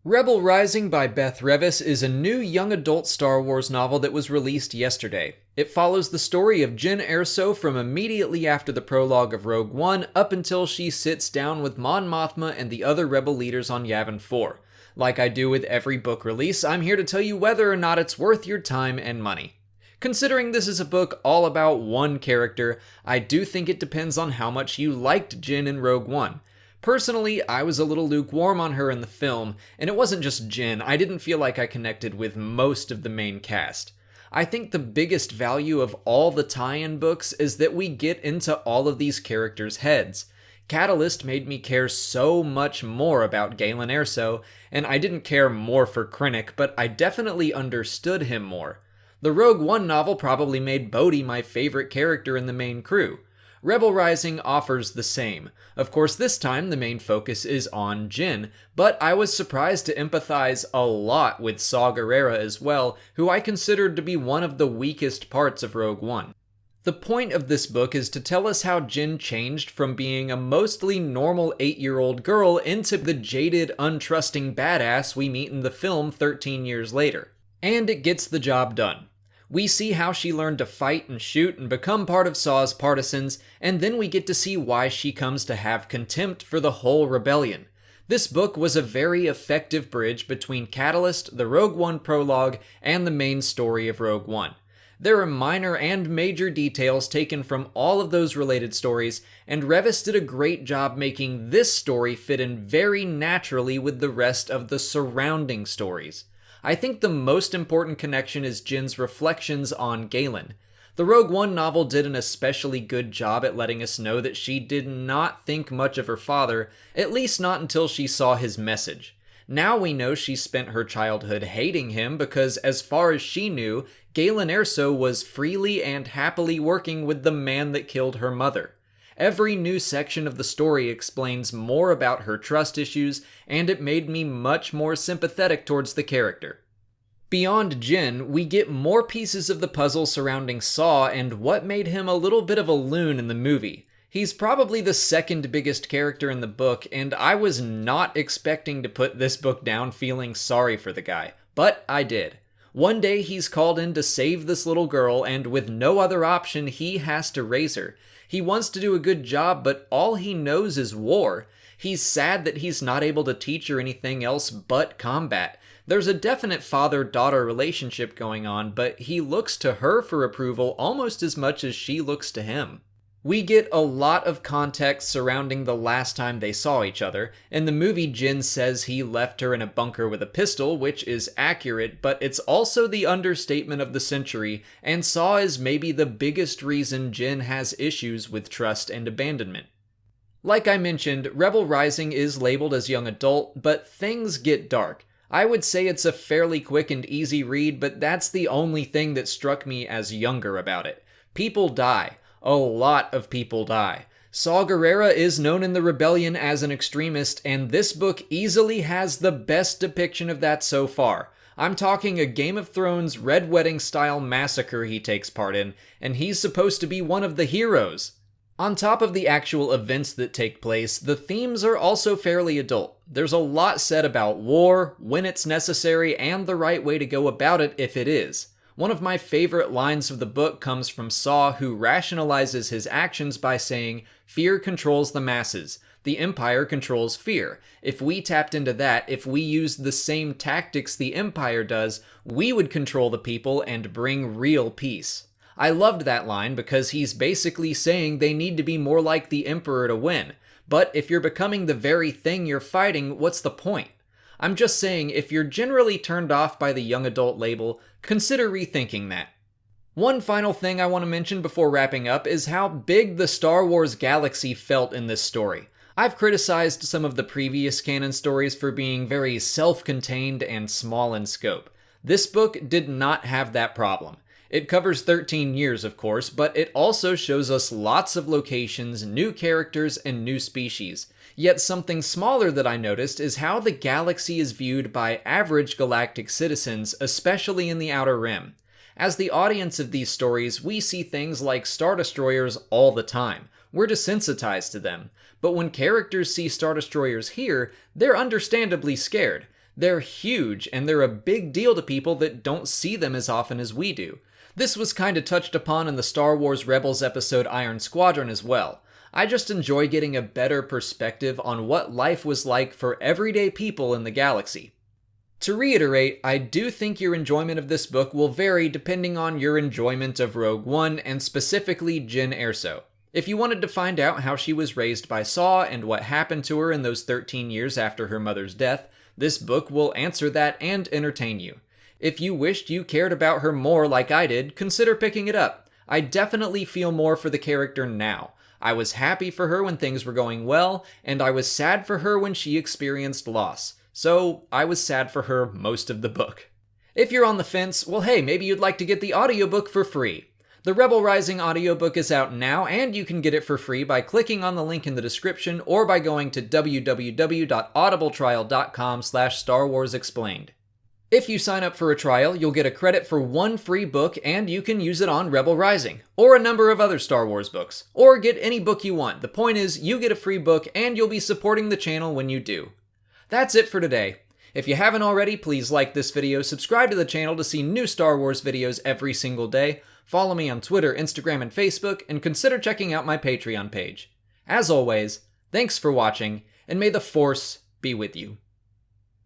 Rebel Rising by Beth Revis is a new young adult Star Wars novel that was released yesterday. It follows the story of Jyn Erso from immediately after the prologue of Rogue One up until she sits down with Mon Mothma and the other rebel leaders on Yavin 4. Like I do with every book release, I'm here to tell you whether or not it's worth your time and money. Considering this is a book all about one character, I do think it depends on how much you liked Jyn in Rogue One. Personally, I was a little lukewarm on her in the film, and it wasn't just Jyn. I didn't feel like I connected with most of the main cast. I think the biggest value of all the tie-in books is that we get into all of these characters' heads. Catalyst made me care so much more about Galen Erso, and I didn't care more for Krennic, but I definitely understood him more. The Rogue One novel probably made Bodhi my favorite character in the main crew. Rebel Rising offers the same. Of course, this time the main focus is on Jyn, but I was surprised to empathize a lot with Saw Gerrera as well, who I considered to be one of the weakest parts of Rogue One. The point of this book is to tell us how Jyn changed from being a mostly normal 8-year-old girl into the jaded, untrusting badass we meet in the film 13 years later. And it gets the job done. We see how she learned to fight and shoot and become part of Saw's partisans, and then we get to see why she comes to have contempt for the whole rebellion. This book was a very effective bridge between Catalyst, the Rogue One prologue, and the main story of Rogue One. There are minor and major details taken from all of those related stories, and Revis did a great job making this story fit in very naturally with the rest of the surrounding stories. I think the most important connection is Jyn's reflections on Galen. The Rogue One novel did an especially good job at letting us know that she did not think much of her father, at least not until she saw his message. Now we know she spent her childhood hating him because, as far as she knew, Galen Erso was freely and happily working with the man that killed her mother. Every new section of the story explains more about her trust issues, and it made me much more sympathetic towards the character. Beyond Jyn, we get more pieces of the puzzle surrounding Saw and what made him a little bit of a loon in the movie. He's probably the second biggest character in the book, and I was not expecting to put this book down feeling sorry for the guy, but I did. One day he's called in to save this little girl, and with no other option, he has to raise her. He wants to do a good job, but all he knows is war. He's sad that he's not able to teach her anything else but combat. There's a definite father-daughter relationship going on, but he looks to her for approval almost as much as she looks to him. We get a lot of context surrounding the last time they saw each other. In the movie, Jyn says he left her in a bunker with a pistol, which is accurate, but it's also the understatement of the century, and Saw is maybe the biggest reason Jyn has issues with trust and abandonment. Like I mentioned, Rebel Rising is labeled as young adult, but things get dark. I would say it's a fairly quick and easy read, but that's the only thing that struck me as younger about it. People die. A lot of people die. Saw Gerrera is known in the rebellion as an extremist, and this book easily has the best depiction of that so far. I'm talking a Game of Thrones Red Wedding style massacre he takes part in, and he's supposed to be one of the heroes. On top of the actual events that take place, the themes are also fairly adult. There's a lot said about war, when it's necessary, and the right way to go about it if it is. One of my favorite lines of the book comes from Saw, who rationalizes his actions by saying, "Fear controls the masses. The Empire controls fear. If we tapped into that, if we used the same tactics the Empire does, we would control the people and bring real peace." I loved that line because he's basically saying they need to be more like the Emperor to win. But if you're becoming the very thing you're fighting, what's the point? I'm just saying, if you're generally turned off by the young adult label, consider rethinking that. One final thing I want to mention before wrapping up is how big the Star Wars galaxy felt in this story. I've criticized some of the previous canon stories for being very self-contained and small in scope. This book did not have that problem. It covers 13 years, of course, but it also shows us lots of locations, new characters, and new species. Yet something smaller that I noticed is how the galaxy is viewed by average galactic citizens, especially in the Outer Rim. As the audience of these stories, we see things like Star Destroyers all the time. We're desensitized to them. But when characters see Star Destroyers here, they're understandably scared. They're huge, and they're a big deal to people that don't see them as often as we do. This was kinda touched upon in the Star Wars Rebels episode Iron Squadron as well. I just enjoy getting a better perspective on what life was like for everyday people in the galaxy. To reiterate, I do think your enjoyment of this book will vary depending on your enjoyment of Rogue One, and specifically Jyn Erso. If you wanted to find out how she was raised by Saw and what happened to her in those 13 years after her mother's death, this book will answer that and entertain you. If you wished you cared about her more like I did, consider picking it up. I definitely feel more for the character now. I was happy for her when things were going well, and I was sad for her when she experienced loss. So, I was sad for her most of the book. If you're on the fence, well hey, maybe you'd like to get the audiobook for free. The Rebel Rising audiobook is out now, and you can get it for free by clicking on the link in the description or by going to www.audibletrial.com/Star Wars Explained. If you sign up for a trial, you'll get a credit for one free book, and you can use it on Rebel Rising, or a number of other Star Wars books, or get any book you want. The point is, you get a free book, and you'll be supporting the channel when you do. That's it for today. If you haven't already, please like this video, subscribe to the channel to see new Star Wars videos every single day, follow me on Twitter, Instagram, and Facebook, and consider checking out my Patreon page. As always, thanks for watching, and may the Force be with you.